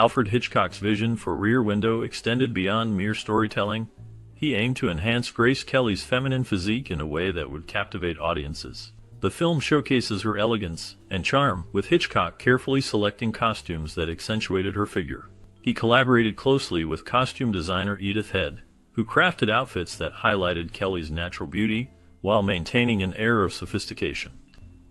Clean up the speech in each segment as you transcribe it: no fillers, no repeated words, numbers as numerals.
Alfred Hitchcock's vision for Rear Window extended beyond mere storytelling. He aimed to enhance Grace Kelly's feminine physique in a way that would captivate audiences. The film showcases her elegance and charm, with Hitchcock carefully selecting costumes that accentuated her figure. He collaborated closely with costume designer Edith Head, who crafted outfits that highlighted Kelly's natural beauty while maintaining an air of sophistication.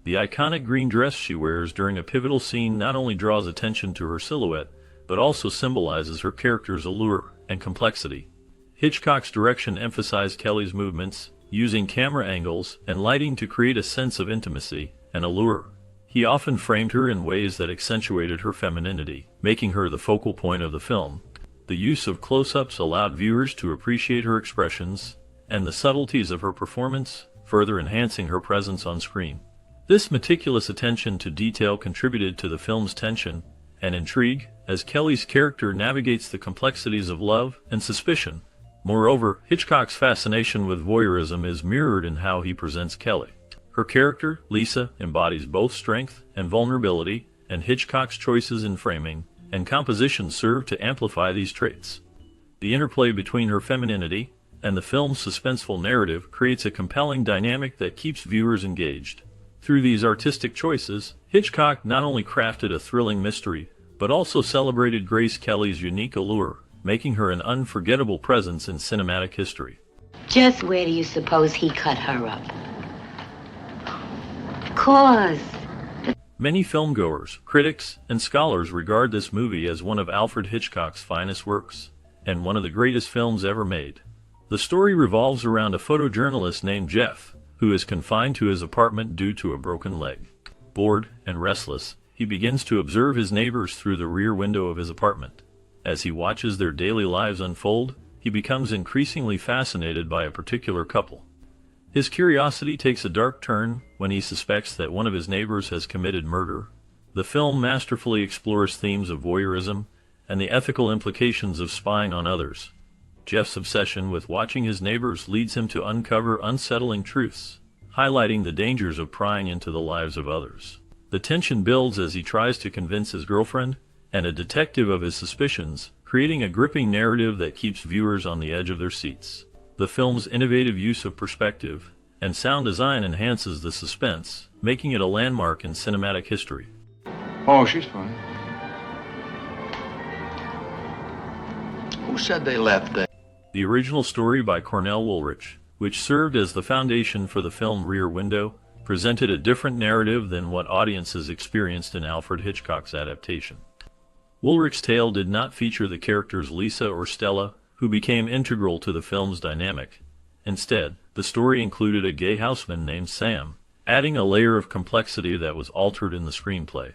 The iconic green dress she wears during a pivotal scene not only draws attention to her silhouette, but also symbolizes her character's allure and complexity. Hitchcock's direction emphasized Kelly's movements, using camera angles and lighting to create a sense of intimacy and allure. He often framed her in ways that accentuated her femininity, making her the focal point of the film. The use of close-ups allowed viewers to appreciate her expressions and the subtleties of her performance, further enhancing her presence on screen. This meticulous attention to detail contributed to the film's tension and intrigue as Kelly's character navigates the complexities of love and suspicion. Moreover, Hitchcock's fascination with voyeurism is mirrored in how he presents Kelly. Her character, Lisa, embodies both strength and vulnerability, and Hitchcock's choices in framing and composition serve to amplify these traits. The interplay between her femininity and the film's suspenseful narrative creates a compelling dynamic that keeps viewers engaged. Through these artistic choices, Hitchcock not only crafted a thrilling mystery, but also celebrated Grace Kelly's unique allure, making her an unforgettable presence in cinematic history. Just where do you suppose he cut her up? Of course. Many filmgoers, critics, and scholars regard this movie as one of Alfred Hitchcock's finest works, and one of the greatest films ever made. The story revolves around a photojournalist named Jeff, who is confined to his apartment due to a broken leg. Bored and restless, he begins to observe his neighbors through the rear window of his apartment. As he watches their daily lives unfold, he becomes increasingly fascinated by a particular couple. His curiosity takes a dark turn when he suspects that one of his neighbors has committed murder. The film masterfully explores themes of voyeurism and the ethical implications of spying on others. Jeff's obsession with watching his neighbors leads him to uncover unsettling truths, highlighting the dangers of prying into the lives of others. The tension builds as he tries to convince his girlfriend and a detective of his suspicions, creating a gripping narrative that keeps viewers on the edge of their seats. The film's innovative use of perspective and sound design enhances the suspense, making it a landmark in cinematic history. Oh, she's fine. Who said they left there? The original story by Cornell Woolrich, which served as the foundation for the film Rear Window, presented a different narrative than what audiences experienced in Alfred Hitchcock's adaptation. Woolrich's tale did not feature the characters Lisa or Stella, who became integral to the film's dynamic. Instead, the story included a gay houseman named Sam, adding a layer of complexity that was altered in the screenplay.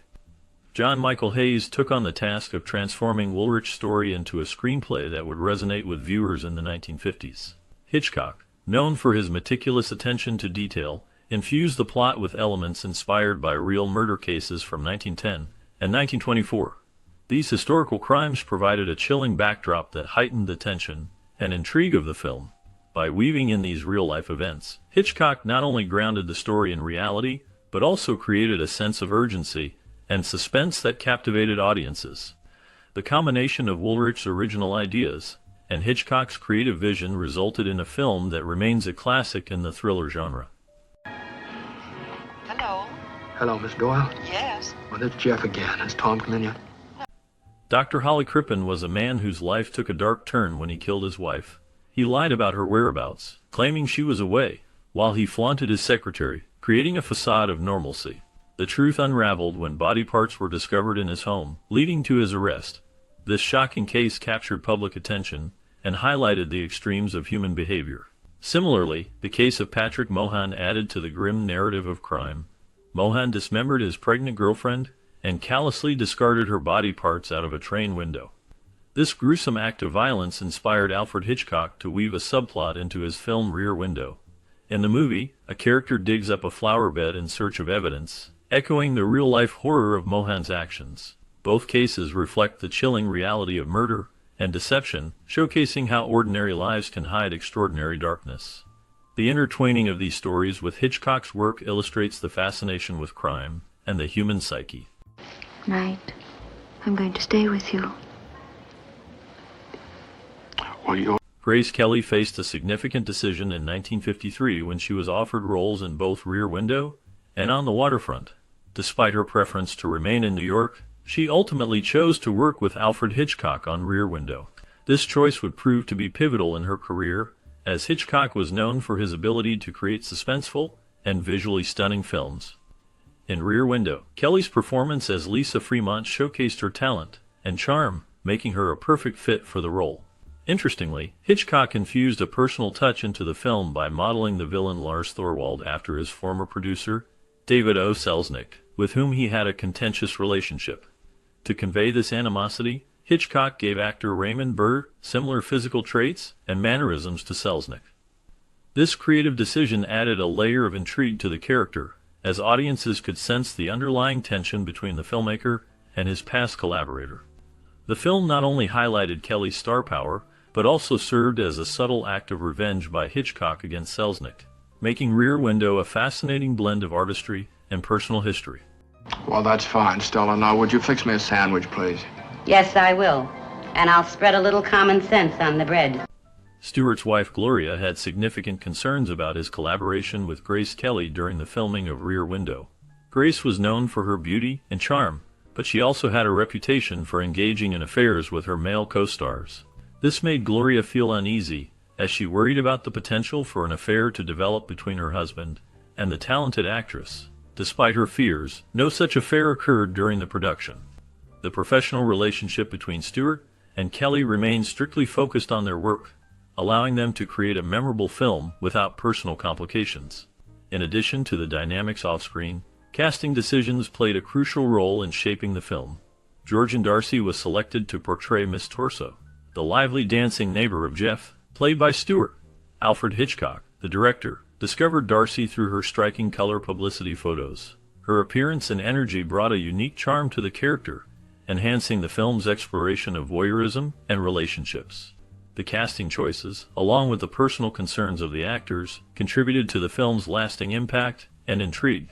John Michael Hayes took on the task of transforming Woolrich's story into a screenplay that would resonate with viewers in the 1950s. Hitchcock, known for his meticulous attention to detail, infused the plot with elements inspired by real murder cases from 1910 and 1924. These historical crimes provided a chilling backdrop that heightened the tension and intrigue of the film. By weaving in these real-life events, Hitchcock not only grounded the story in reality, but also created a sense of urgency and suspense that captivated audiences. The combination of Woolrich's original ideas and Hitchcock's creative vision resulted in a film that remains a classic in the thriller genre. Hello? Hello, Miss Doyle? Yes. Well, it's Jeff again. Has Tom come in yet? Dr. Holly Crippen was a man whose life took a dark turn when he killed his wife. He lied about her whereabouts, claiming she was away, while he flaunted his secretary, creating a facade of normalcy. The truth unraveled when body parts were discovered in his home, leading to his arrest. This shocking case captured public attention and highlighted the extremes of human behavior. Similarly, the case of Patrick Mohan added to the grim narrative of crime. Mohan dismembered his pregnant girlfriend and callously discarded her body parts out of a train window. This gruesome act of violence inspired Alfred Hitchcock to weave a subplot into his film Rear Window. In the movie, a character digs up a flower bed in search of evidence, echoing the real-life horror of Mohan's actions. Both cases reflect the chilling reality of murder and deception, showcasing how ordinary lives can hide extraordinary darkness. The intertwining of these stories with Hitchcock's work illustrates the fascination with crime and the human psyche. Night. I'm going to stay with you. Well, you... Grace Kelly faced a significant decision in 1953 when she was offered roles in both Rear Window and On the Waterfront. Despite her preference to remain in New York, she ultimately chose to work with Alfred Hitchcock on Rear Window. This choice would prove to be pivotal in her career, as Hitchcock was known for his ability to create suspenseful and visually stunning films. In Rear Window, Kelly's performance as Lisa Fremont showcased her talent and charm, making her a perfect fit for the role. Interestingly, Hitchcock infused a personal touch into the film by modeling the villain Lars Thorwald after his former producer, David O. Selznick, with whom he had a contentious relationship. To convey this animosity, Hitchcock gave actor Raymond Burr similar physical traits and mannerisms to Selznick. This creative decision added a layer of intrigue to the character, as audiences could sense the underlying tension between the filmmaker and his past collaborator. The film not only highlighted Kelly's star power, but also served as a subtle act of revenge by Hitchcock against Selznick, making Rear Window a fascinating blend of artistry and personal history. Well, that's fine, Stella. Now, would you fix me a sandwich, please? Yes, I will. And I'll spread a little common sense on the bread. Stewart's wife Gloria had significant concerns about his collaboration with Grace Kelly during the filming of Rear Window. Grace was known for her beauty and charm, but she also had a reputation for engaging in affairs with her male co-stars. This made Gloria feel uneasy, as she worried about the potential for an affair to develop between her husband and the talented actress. Despite her fears, no such affair occurred during the production. The professional relationship between Stewart and Kelly remained strictly focused on their work, allowing them to create a memorable film without personal complications. In addition to the dynamics off-screen, casting decisions played a crucial role in shaping the film. Georgian Darcy was selected to portray Miss Torso, the lively dancing neighbor of Jeff, played by Stewart. Alfred Hitchcock, the director, discovered Darcy through her striking color publicity photos. Her appearance and energy brought a unique charm to the character, enhancing the film's exploration of voyeurism and relationships. The casting choices, along with the personal concerns of the actors, contributed to the film's lasting impact and intrigue.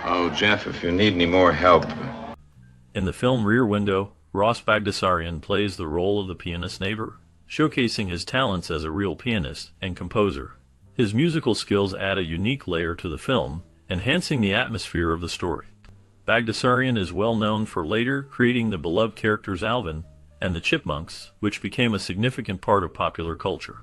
Oh, Jeff, if you need any more help. In the film Rear Window, Ross Bagdasarian plays the role of the pianist neighbor, showcasing his talents as a real pianist and composer. His musical skills add a unique layer to the film, enhancing the atmosphere of the story. Bagdasarian is well known for later creating the beloved characters Alvin and the Chipmunks, which became a significant part of popular culture.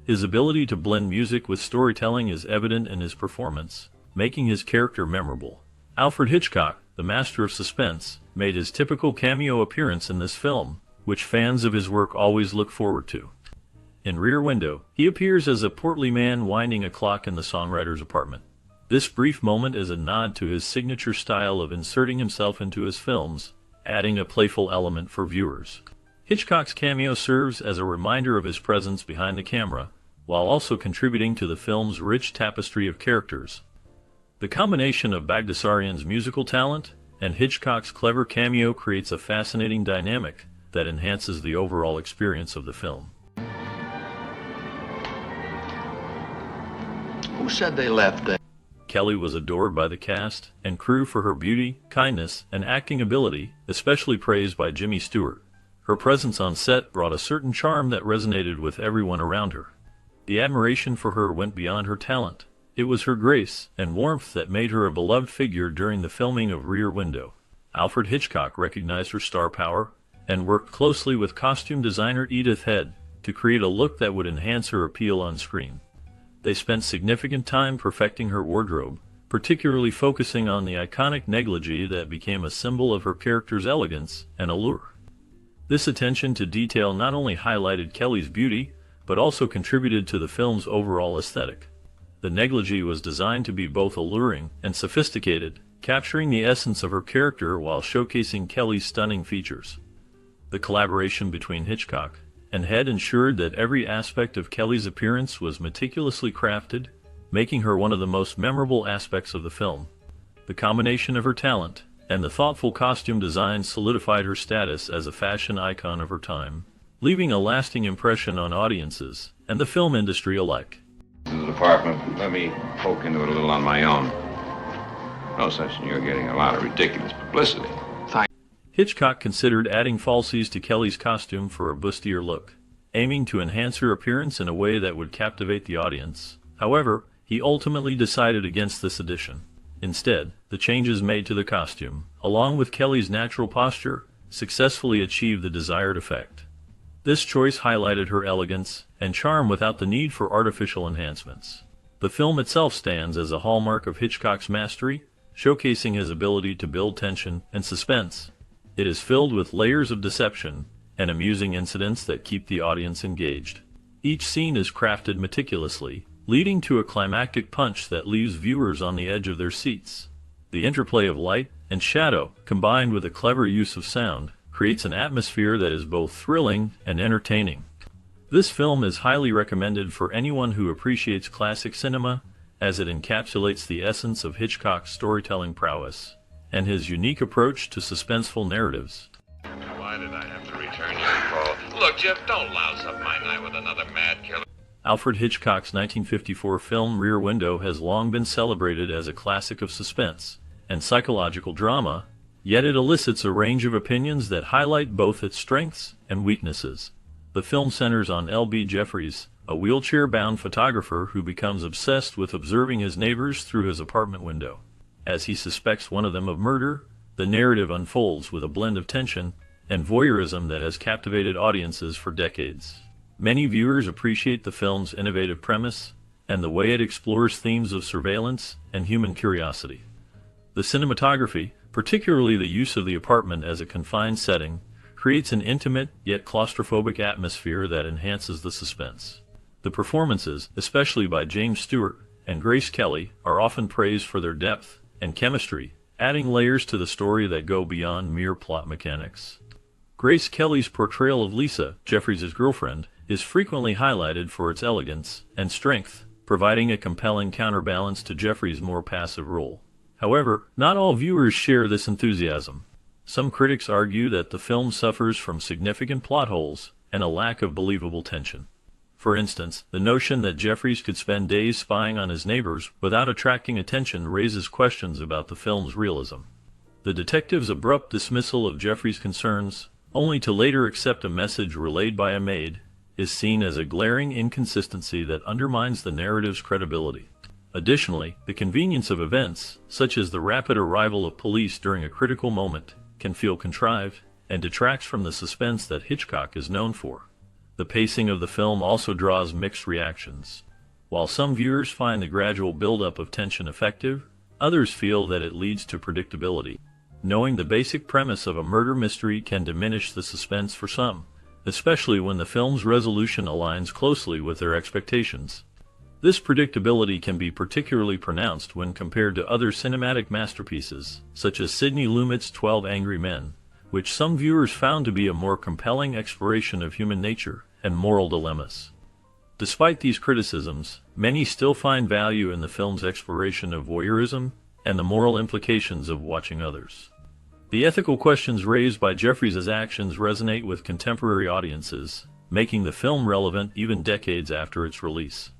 His ability to blend music with storytelling is evident in his performance, making his character memorable. Alfred Hitchcock, the master of suspense, made his typical cameo appearance in this film, which fans of his work always look forward to. In Rear Window, he appears as a portly man winding a clock in the songwriter's apartment. This brief moment is a nod to his signature style of inserting himself into his films, adding a playful element for viewers. Hitchcock's cameo serves as a reminder of his presence behind the camera, while also contributing to the film's rich tapestry of characters. The combination of Bagdasarian's musical talent and Hitchcock's clever cameo creates a fascinating dynamic that enhances the overall experience of the film. Who said they left there? Kelly was adored by the cast and crew for her beauty, kindness, and acting ability, especially praised by Jimmy Stewart. Her presence on set brought a certain charm that resonated with everyone around her. The admiration for her went beyond her talent. It was her grace and warmth that made her a beloved figure during the filming of Rear Window. Alfred Hitchcock recognized her star power and worked closely with costume designer Edith Head to create a look that would enhance her appeal on screen. They spent significant time perfecting her wardrobe, particularly focusing on the iconic negligee that became a symbol of her character's elegance and allure. This attention to detail not only highlighted Kelly's beauty, but also contributed to the film's overall aesthetic. The negligee was designed to be both alluring and sophisticated, capturing the essence of her character while showcasing Kelly's stunning features. The collaboration between Hitchcock and Head ensured that every aspect of Kelly's appearance was meticulously crafted, making her one of the most memorable aspects of the film. The combination of her talent and the thoughtful costume design solidified her status as a fashion icon of her time, leaving a lasting impression on audiences and the film industry alike. In the department, let me poke into it a little on my own. No sense in your getting a lot of ridiculous publicity. Hitchcock considered adding falsies to Kelly's costume for a bustier look, aiming to enhance her appearance in a way that would captivate the audience. However, he ultimately decided against this addition. Instead, the changes made to the costume, along with Kelly's natural posture, successfully achieved the desired effect. This choice highlighted her elegance and charm without the need for artificial enhancements. The film itself stands as a hallmark of Hitchcock's mastery, showcasing his ability to build tension and suspense. It is filled with layers of deception and amusing incidents that keep the audience engaged. Each scene is crafted meticulously, leading to a climactic punch that leaves viewers on the edge of their seats. The interplay of light and shadow, combined with a clever use of sound, creates an atmosphere that is both thrilling and entertaining. This film is highly recommended for anyone who appreciates classic cinema, as it encapsulates the essence of Hitchcock's storytelling prowess and his unique approach to suspenseful narratives. Why did I have to return your call? Look, Jeff, don't louse up my night with another mad killer. Alfred Hitchcock's 1954 film Rear Window has long been celebrated as a classic of suspense and psychological drama, yet it elicits a range of opinions that highlight both its strengths and weaknesses. The film centers on L.B. Jeffries, a wheelchair-bound photographer who becomes obsessed with observing his neighbors through his apartment window. As he suspects one of them of murder, the narrative unfolds with a blend of tension and voyeurism that has captivated audiences for decades. Many viewers appreciate the film's innovative premise and the way it explores themes of surveillance and human curiosity. The cinematography, particularly the use of the apartment as a confined setting, creates an intimate yet claustrophobic atmosphere that enhances the suspense. The performances, especially by James Stewart and Grace Kelly, are often praised for their depth and chemistry, adding layers to the story that go beyond mere plot mechanics. Grace Kelly's portrayal of Lisa, Jeffries' girlfriend, is frequently highlighted for its elegance and strength, providing a compelling counterbalance to Jeffries' more passive role. However, not all viewers share this enthusiasm. Some critics argue that the film suffers from significant plot holes and a lack of believable tension. For instance, the notion that Jeffries could spend days spying on his neighbors without attracting attention raises questions about the film's realism. The detective's abrupt dismissal of Jeffries' concerns, only to later accept a message relayed by a maid, is seen as a glaring inconsistency that undermines the narrative's credibility. Additionally, the convenience of events, such as the rapid arrival of police during a critical moment, can feel contrived and detracts from the suspense that Hitchcock is known for. The pacing of the film also draws mixed reactions. While some viewers find the gradual buildup of tension effective, others feel that it leads to predictability. Knowing the basic premise of a murder mystery can diminish the suspense for some, especially when the film's resolution aligns closely with their expectations. This predictability can be particularly pronounced when compared to other cinematic masterpieces, such as Sidney Lumet's 12 Angry Men, which some viewers found to be a more compelling exploration of human nature and moral dilemmas. Despite these criticisms, many still find value in the film's exploration of voyeurism and the moral implications of watching others. The ethical questions raised by Jeffries' actions resonate with contemporary audiences, making the film relevant even decades after its release.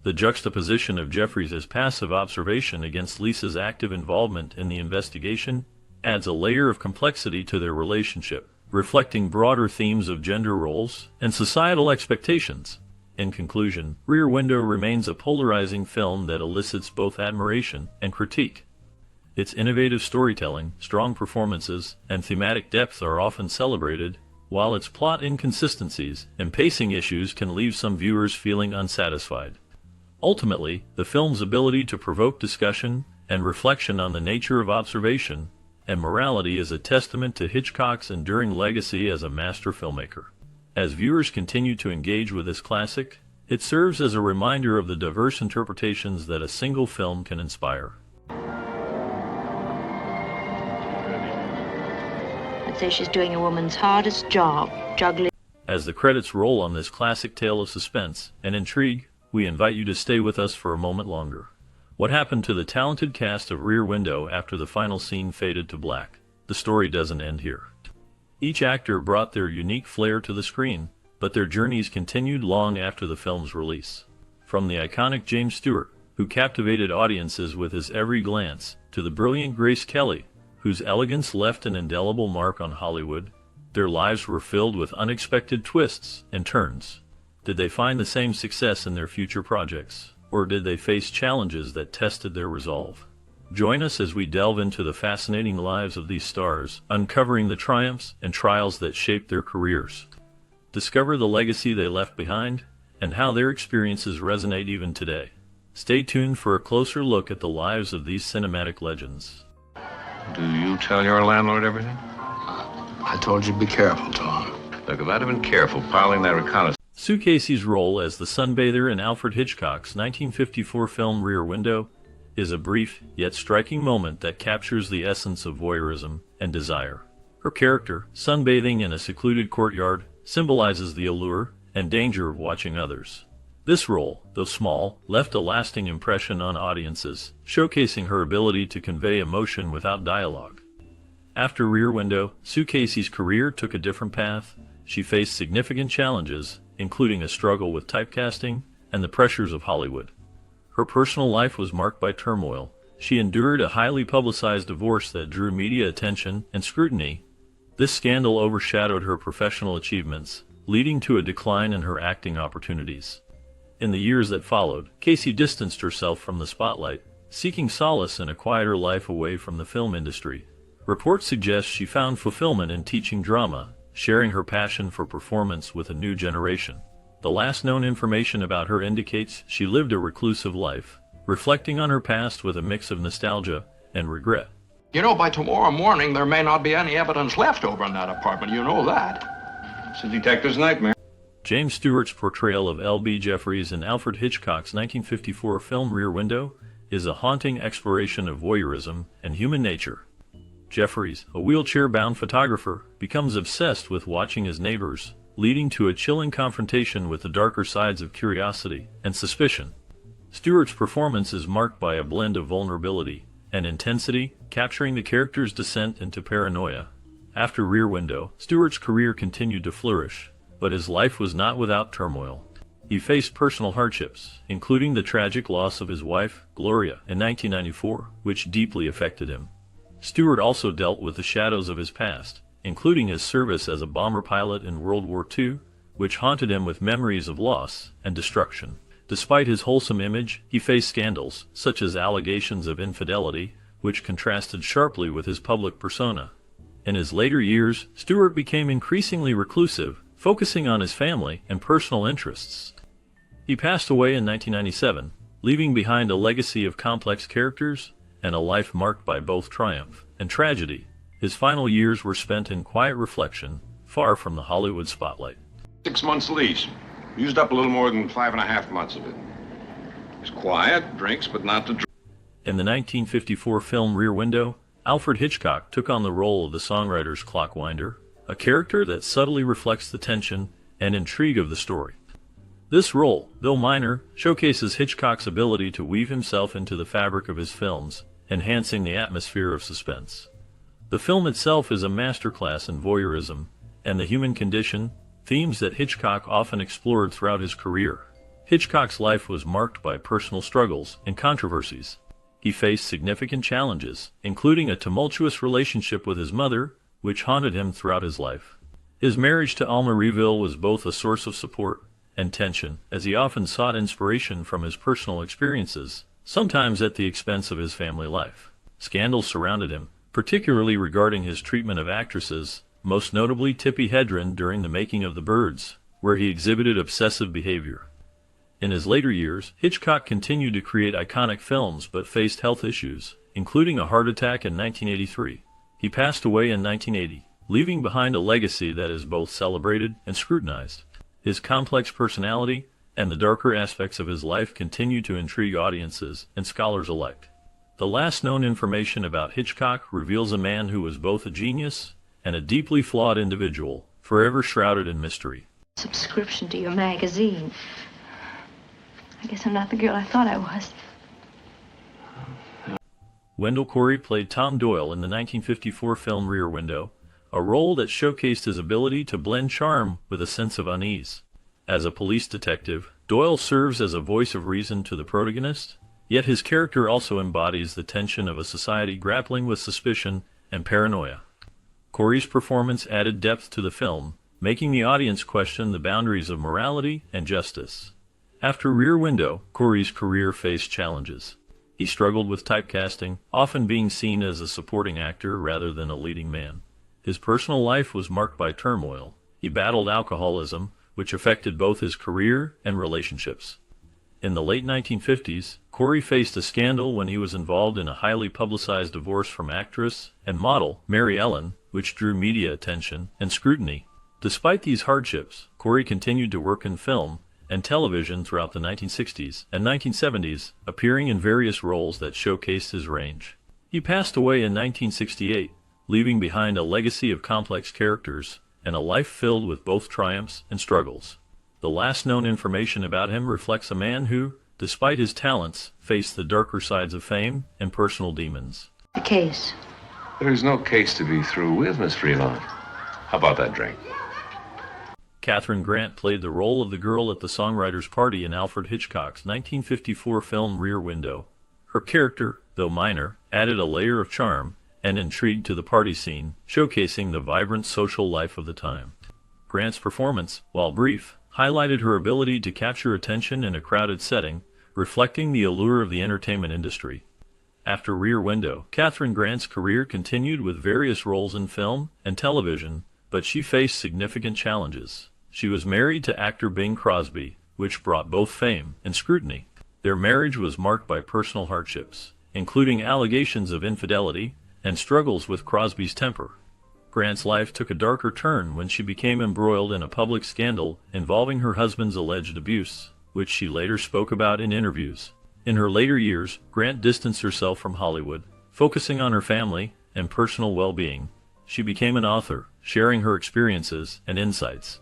The juxtaposition of Jeffries' passive observation against Lisa's active involvement in the investigation adds a layer of complexity to their relationship, reflecting broader themes of gender roles and societal expectations. In conclusion, Rear Window remains a polarizing film that elicits both admiration and critique. Its innovative storytelling, strong performances, and thematic depth are often celebrated, while its plot inconsistencies and pacing issues can leave some viewers feeling unsatisfied. Ultimately, the film's ability to provoke discussion and reflection on the nature of observation and morality is a testament to Hitchcock's enduring legacy as a master filmmaker. As viewers continue to engage with this classic, it serves as a reminder of the diverse interpretations that a single film can inspire. I'd say she's doing a woman's hardest job, juggling. As the credits roll on this classic tale of suspense and intrigue, we invite you to stay with us for a moment longer. What happened to the talented cast of Rear Window after the final scene faded to black? The story doesn't end here. Each actor brought their unique flair to the screen, but their journeys continued long after the film's release. From the iconic James Stewart, who captivated audiences with his every glance, to the brilliant Grace Kelly, whose elegance left an indelible mark on Hollywood. Their lives were filled with unexpected twists and turns. Did they find the same success in their future projects, or did they face challenges that tested their resolve? Join us as we delve into the fascinating lives of these stars, uncovering the triumphs and trials that shaped their careers. Discover the legacy they left behind, and how their experiences resonate even today. Stay tuned for a closer look at the lives of these cinematic legends. Do you tell your landlord everything? I told you to be careful, Tom. Look, if I'd have been careful piling that reconnaissance. Sue Casey's role as the sunbather in Alfred Hitchcock's 1954 film Rear Window is a brief yet striking moment that captures the essence of voyeurism and desire. Her character, sunbathing in a secluded courtyard, symbolizes the allure and danger of watching others. This role, though small, left a lasting impression on audiences, showcasing her ability to convey emotion without dialogue. After Rear Window, Sue Casey's career took a different path. She faced significant challenges, including a struggle with typecasting and the pressures of Hollywood. Her personal life was marked by turmoil. She endured a highly publicized divorce that drew media attention and scrutiny. This scandal overshadowed her professional achievements, leading to a decline in her acting opportunities. In the years that followed, Casey distanced herself from the spotlight, seeking solace in a quieter life away from the film industry. Reports suggest she found fulfillment in teaching drama, sharing her passion for performance with a new generation. The last known information about her indicates she lived a reclusive life, reflecting on her past with a mix of nostalgia and regret. You know, by tomorrow morning, there may not be any evidence left over in that apartment. You know that. It's a detective's nightmare. James Stewart's portrayal of L.B. Jeffries in Alfred Hitchcock's 1954 film Rear Window is a haunting exploration of voyeurism and human nature. Jeffries, a wheelchair-bound photographer, becomes obsessed with watching his neighbors, leading to a chilling confrontation with the darker sides of curiosity and suspicion. Stewart's performance is marked by a blend of vulnerability and intensity, capturing the character's descent into paranoia. After Rear Window, Stewart's career continued to flourish, but his life was not without turmoil. He faced personal hardships, including the tragic loss of his wife, Gloria, in 1994, which deeply affected him. Stewart also dealt with the shadows of his past, including his service as a bomber pilot in World War II, which haunted him with memories of loss and destruction. Despite his wholesome image, he faced scandals, such as allegations of infidelity, which contrasted sharply with his public persona. In his later years, Stewart became increasingly reclusive, focusing on his family and personal interests. He passed away in 1997, leaving behind a legacy of complex characters and a life marked by both triumph and tragedy. His final years were spent in quiet reflection, far from the Hollywood spotlight. 6 months lease. Used up a little more than 5.5 months of it. He's quiet, drinks, but not to drink. In the 1954 film Rear Window, Alfred Hitchcock took on the role of the songwriter's clockwinder, a character that subtly reflects the tension and intrigue of the story. This role, though minor, showcases Hitchcock's ability to weave himself into the fabric of his films, enhancing the atmosphere of suspense. The film itself is a masterclass in voyeurism and the human condition, themes that Hitchcock often explored throughout his career. Hitchcock's life was marked by personal struggles and controversies. He faced significant challenges, including a tumultuous relationship with his mother, which haunted him throughout his life. His marriage to Alma Reville was both a source of support and tension, as he often sought inspiration from his personal experiences, sometimes at the expense of his family life. Scandals surrounded him, particularly regarding his treatment of actresses, most notably Tippi Hedren during the making of The Birds, where he exhibited obsessive behavior. In his later years, Hitchcock continued to create iconic films but faced health issues, including a heart attack in 1983. He passed away in 1980, leaving behind a legacy that is both celebrated and scrutinized. His complex personality and the darker aspects of his life continue to intrigue audiences and scholars alike. The last known information about Hitchcock reveals a man who was both a genius and a deeply flawed individual, forever shrouded in mystery. Subscription to your magazine. I guess I'm not the girl I thought I was. Wendell Corey played Tom Doyle in the 1954 film Rear Window, a role that showcased his ability to blend charm with a sense of unease. As a police detective, Doyle serves as a voice of reason to the protagonist, Yet his character also embodies the tension of a society grappling with suspicion and paranoia. Corey's performance added depth to the film, making the audience question the boundaries of morality and justice. After Rear Window, Corey's career faced challenges. He struggled with typecasting, often being seen as a supporting actor rather than a leading man. His personal life was marked by turmoil. He battled alcoholism, which affected both his career and relationships. In the late 1950s, Corey faced a scandal when he was involved in a highly publicized divorce from actress and model Mary Ellen, which drew media attention and scrutiny. Despite these hardships, Corey continued to work in film and television throughout the 1960s and 1970s, appearing in various roles that showcased his range. He passed away in 1968, leaving behind a legacy of complex characters and a life filled with both triumphs and struggles. The last known information about him reflects a man who, despite his talents, faced the darker sides of fame and personal demons. The case. There's no case to be through with, Miss Fremont. How about that drink? Kathryn Grant played the role of the girl at the songwriter's party in Alfred Hitchcock's 1954 film Rear Window. Her character, though minor, added a layer of charm and intrigue to the party scene, showcasing the vibrant social life of the time. Grant's performance, while brief, highlighted her ability to capture attention in a crowded setting, reflecting the allure of the entertainment industry. After Rear Window, Kathryn Grant's career continued with various roles in film and television, but she faced significant challenges. She was married to actor Bing Crosby, which brought both fame and scrutiny. Their marriage was marked by personal hardships, including allegations of infidelity and struggles with Crosby's temper. Grant's life took a darker turn when she became embroiled in a public scandal involving her husband's alleged abuse, which she later spoke about in interviews. In her later years, Grant distanced herself from Hollywood, focusing on her family and personal well-being. She became an author, sharing her experiences and insights.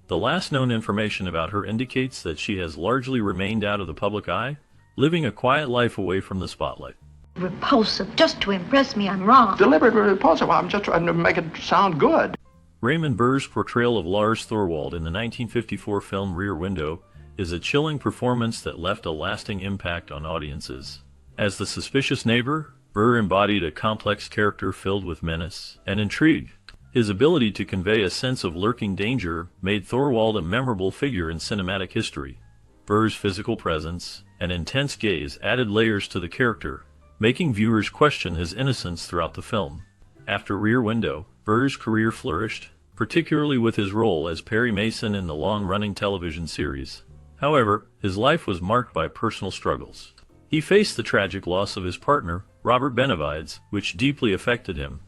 The last known information about her indicates that she has largely remained out of the public eye, living a quiet life away from the spotlight. Repulsive, just to impress me, I'm wrong. Deliberately repulsive. I'm just trying to make it sound good. Raymond Burr's portrayal of Lars Thorwald in the 1954 film Rear Window is a chilling performance that left a lasting impact on audiences. As the suspicious neighbor, Burr embodied a complex character filled with menace and intrigue. His ability to convey a sense of lurking danger made Thorwald a memorable figure in cinematic history. Burr's physical presence and intense gaze added layers to the character, making viewers question his innocence throughout the film. After Rear Window, Burr's career flourished, particularly with his role as Perry Mason in the long-running television series. However, his life was marked by personal struggles. He faced the tragic loss of his partner, Robert Benavides, which deeply affected him.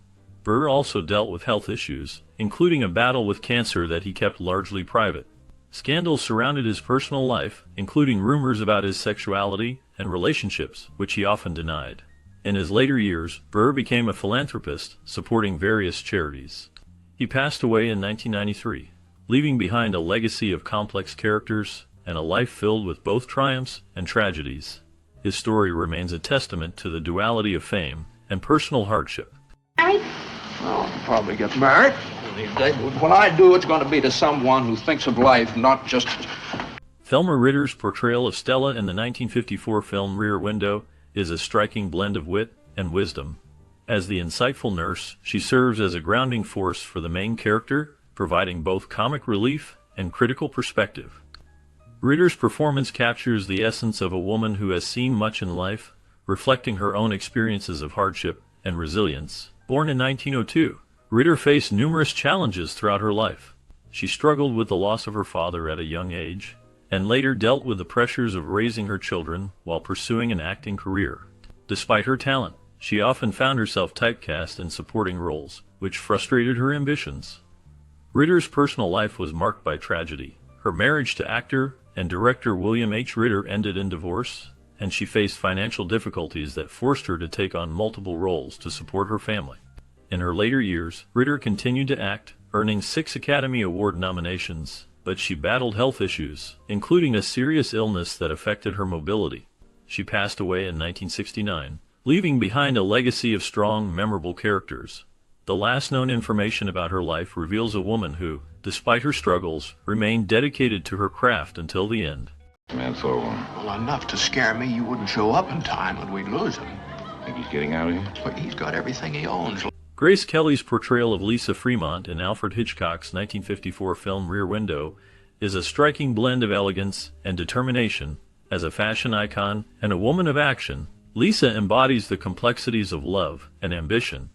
Burr also dealt with health issues, including a battle with cancer that he kept largely private. Scandals surrounded his personal life, including rumors about his sexuality and relationships, which he often denied. In his later years, Burr became a philanthropist, supporting various charities. He passed away in 1993, leaving behind a legacy of complex characters and a life filled with both triumphs and tragedies. His story remains a testament to the duality of fame and personal hardship. I'll probably get married. When I do, it's going to be to someone who thinks of life, not just... Thelma Ritter's portrayal of Stella in the 1954 film Rear Window is a striking blend of wit and wisdom. As the insightful nurse, she serves as a grounding force for the main character, providing both comic relief and critical perspective. Ritter's performance captures the essence of a woman who has seen much in life, reflecting her own experiences of hardship and resilience. Born in 1902, Ritter faced numerous challenges throughout her life. She struggled with the loss of her father at a young age, and later dealt with the pressures of raising her children while pursuing an acting career. Despite her talent, she often found herself typecast in supporting roles, which frustrated her ambitions. Ritter's personal life was marked by tragedy. Her marriage to actor and director William H. Ritter ended in divorce, and she faced financial difficulties that forced her to take on multiple roles to support her family. In her later years, Ritter continued to act, earning 6 Academy Award nominations, but she battled health issues, including a serious illness that affected her mobility. She passed away in 1969, leaving behind a legacy of strong, memorable characters. The last known information about her life reveals a woman who, despite her struggles, remained dedicated to her craft until the end. Man, so Well, enough to scare me you wouldn't show up in time and we'd lose him. think he's getting out of here? But he's got everything he owns. Grace Kelly's portrayal of Lisa Fremont in Alfred Hitchcock's 1954 film Rear Window is a striking blend of elegance and determination. As a fashion icon and a woman of action, Lisa embodies the complexities of love and ambition.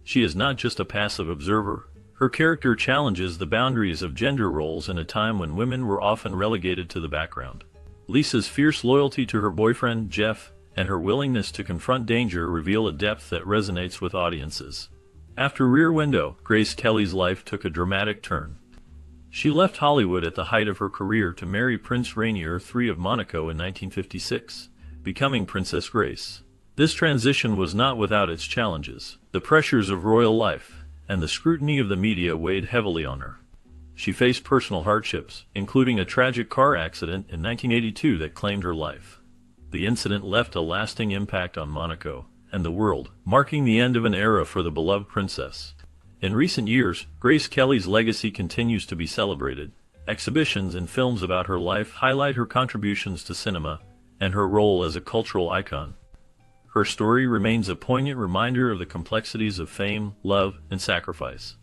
She is not just a passive observer. Her character challenges the boundaries of gender roles in a time when women were often relegated to the background. Lisa's fierce loyalty to her boyfriend, Jeff, and her willingness to confront danger reveal a depth that resonates with audiences. After Rear Window, Grace Kelly's life took a dramatic turn. She left Hollywood at the height of her career to marry Prince Rainier III of Monaco in 1956, becoming Princess Grace. This transition was not without its challenges. The pressures of royal life and the scrutiny of the media weighed heavily on her. She faced personal hardships, including a tragic car accident in 1982 that claimed her life. The incident left a lasting impact on Monaco and the world, marking the end of an era for the beloved princess. In recent years, Grace Kelly's legacy continues to be celebrated. Exhibitions and films about her life highlight her contributions to cinema and her role as a cultural icon. Her story remains a poignant reminder of the complexities of fame, love, and sacrifice.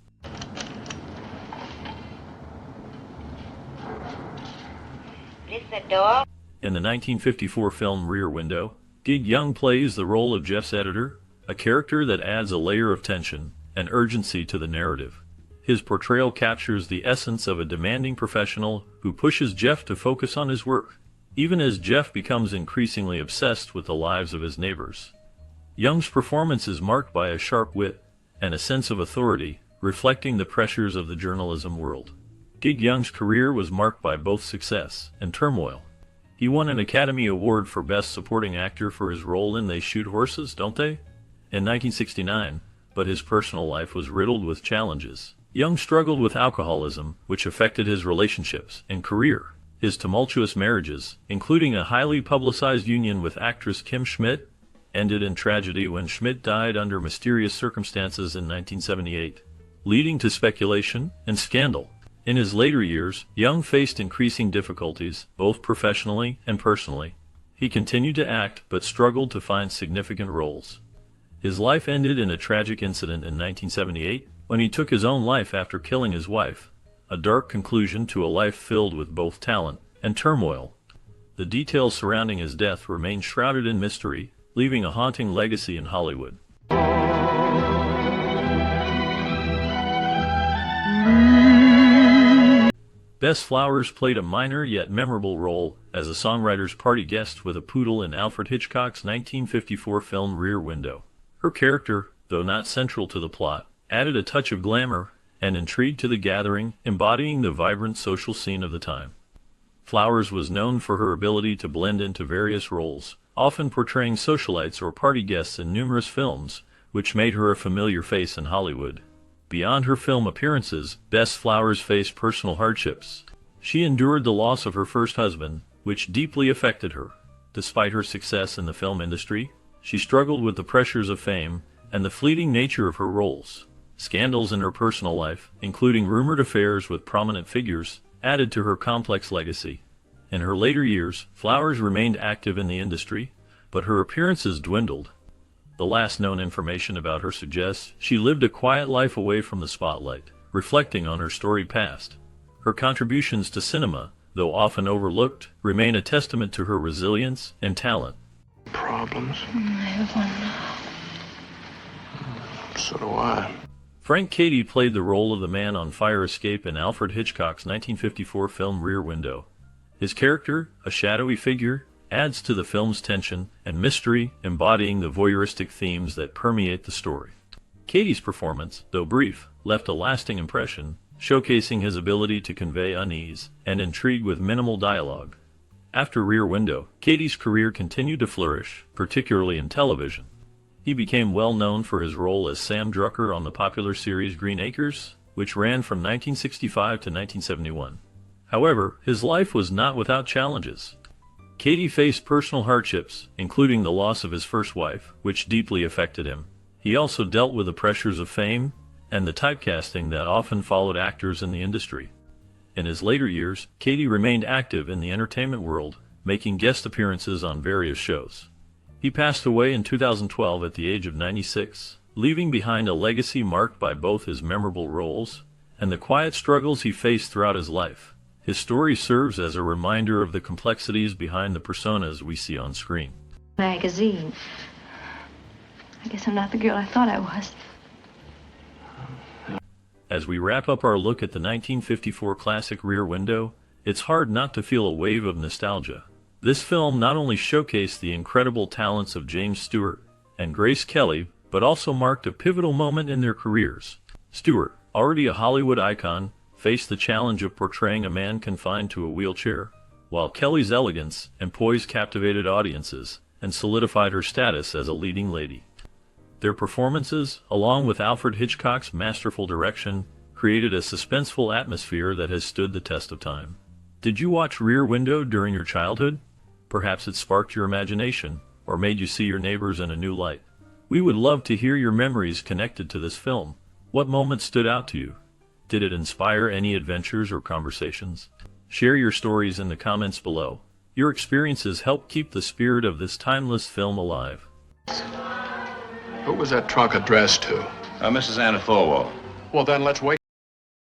This the door? In the 1954 film Rear Window, Gig Young plays the role of Jeff's editor, a character that adds a layer of tension and urgency to the narrative. His portrayal captures the essence of a demanding professional who pushes Jeff to focus on his work, even as Jeff becomes increasingly obsessed with the lives of his neighbors. Young's performance is marked by a sharp wit and a sense of authority, reflecting the pressures of the journalism world. Gig Young's career was marked by both success and turmoil. He won an Academy Award for Best Supporting Actor for his role in They Shoot Horses, Don't They? In 1969, but his personal life was riddled with challenges. Young struggled with alcoholism, which affected his relationships and career. His tumultuous marriages, including a highly publicized union with actress Kim Schmidt, ended in tragedy when Schmidt died under mysterious circumstances in 1978, leading to speculation and scandal. In his later years, Young faced increasing difficulties, both professionally and personally. He continued to act, but struggled to find significant roles. His life ended in a tragic incident in 1978, when he took his own life after killing his wife, a dark conclusion to a life filled with both talent and turmoil. The details surrounding his death remain shrouded in mystery, leaving a haunting legacy in Hollywood. Bess Flowers played a minor yet memorable role as a songwriter's party guest with a poodle in Alfred Hitchcock's 1954 film Rear Window. Her character, though not central to the plot, added a touch of glamour and intrigue to the gathering, embodying the vibrant social scene of the time. Flowers was known for her ability to blend into various roles, often portraying socialites or party guests in numerous films, which made her a familiar face in Hollywood. Beyond her film appearances, Bess Flowers faced personal hardships. She endured the loss of her first husband, which deeply affected her. Despite her success in the film industry, she struggled with the pressures of fame and the fleeting nature of her roles. Scandals in her personal life, including rumored affairs with prominent figures, added to her complex legacy. In her later years, Flowers remained active in the industry, but her appearances dwindled. The last known information about her suggests she lived a quiet life away from the spotlight, reflecting on her storied past. Her contributions to cinema, though often overlooked, remain a testament to her resilience and talent. Problems? I have one. So do I. Frank Cady played the role of the man on fire escape in Alfred Hitchcock's 1954 film Rear Window. His character, a shadowy figure, adds to the film's tension and mystery, embodying the voyeuristic themes that permeate the story. Cady's performance, though brief, left a lasting impression, showcasing his ability to convey unease and intrigue with minimal dialogue. After Rear Window, Cady's career continued to flourish, particularly in television. He became well known for his role as Sam Drucker on the popular series Green Acres, which ran from 1965 to 1971. However, his life was not without challenges. Cady faced personal hardships, including the loss of his first wife, which deeply affected him. He also dealt with the pressures of fame and the typecasting that often followed actors in the industry. In his later years, Cady remained active in the entertainment world, making guest appearances on various shows. He passed away in 2012 at the age of 96, leaving behind a legacy marked by both his memorable roles and the quiet struggles he faced throughout his life. His story serves as a reminder of the complexities behind the personas we see on screen. Magazine. I guess I'm not the girl I thought I was. As we wrap up our look at the 1954 classic Rear Window, it's hard not to feel a wave of nostalgia. This film not only showcased the incredible talents of James Stewart and Grace Kelly, but also marked a pivotal moment in their careers. Stewart, already a Hollywood icon, faced the challenge of portraying a man confined to a wheelchair, while Kelly's elegance and poise captivated audiences and solidified her status as a leading lady. Their performances, along with Alfred Hitchcock's masterful direction, created a suspenseful atmosphere that has stood the test of time. Did you watch Rear Window during your childhood? Perhaps it sparked your imagination, or made you see your neighbors in a new light. We would love to hear your memories connected to this film. What moment stood out to you? Did it inspire any adventures or conversations? Share your stories in the comments below. Your experiences help keep the spirit of this timeless film alive. Who was that trunk addressed to? Mrs. Anatholwo. Well, then let's wait.